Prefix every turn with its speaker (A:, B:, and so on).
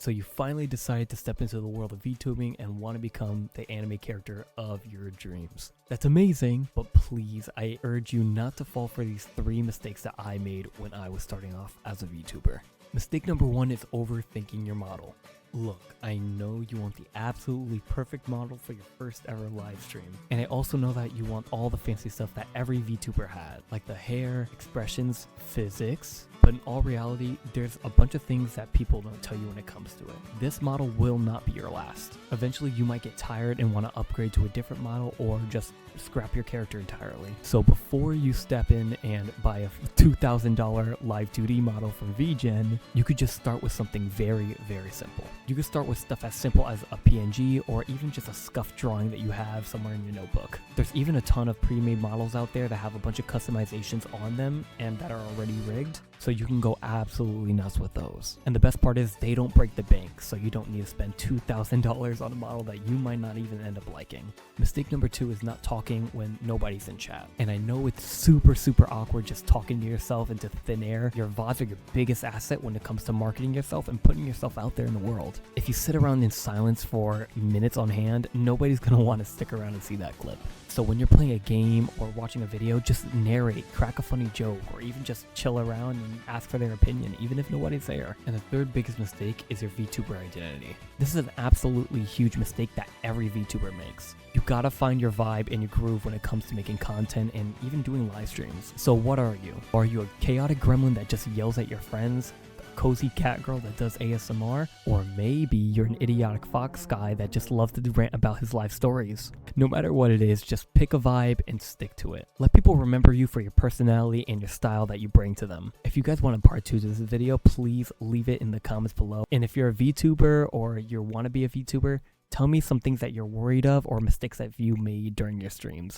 A: So you finally decided to step into the world of VTubing and want to become the anime character of your dreams. That's amazing, but please, I urge you not to fall for these 3 mistakes that I made when I was starting off as a VTuber. Mistake number 1 is overthinking your model. Look, I know you want the absolutely perfect model for your first ever live stream. And I also know that you want all the fancy stuff that every VTuber had, like the hair, expressions, physics. But in all reality, there's a bunch of things that people don't tell you when it comes to it. This model will not be your last. Eventually, you might get tired and want to upgrade to a different model or just scrap your character entirely. So before you step in and buy a $2,000 live 2D model from VGen, you could just start with something very, very simple. You could start with stuff as simple as a PNG or even just a scuffed drawing that you have somewhere in your notebook. There's even a ton of pre-made models out there that have a bunch of customizations on them and that are already rigged, so you can go absolutely nuts with those. And the best part is they don't break the bank, so you don't need to spend $2,000 on a model that you might not even end up liking. Mistake number 2 is not talking when nobody's in chat. And I know it's super awkward just talking to yourself into thin air. Your VODs are your biggest asset when it comes to marketing yourself and putting yourself out there in the world. If you sit around in silence for minutes on hand, nobody's gonna want to stick around and see that clip. So when you're playing a game or watching a video, just narrate, crack a funny joke, or even just chill around and ask for their opinion, even if nobody's there. And the third biggest mistake is your VTuber identity. This is an absolutely huge mistake that every VTuber makes. You gotta find your vibe and your groove when it comes to making content and even doing live streams. So what are you? Are you a chaotic gremlin that just yells at your friends? Cozy cat girl that does ASMR, or maybe you're an idiotic fox guy that just loves to rant about his life stories. No matter what it is, just pick a vibe and stick to it. Let people remember you for your personality and your style that you bring to them. If you guys want a part 2 to this video, please leave it in the comments below. And if you're a VTuber or you want to be a VTuber, tell me some things that you're worried of or mistakes that you made during your streams.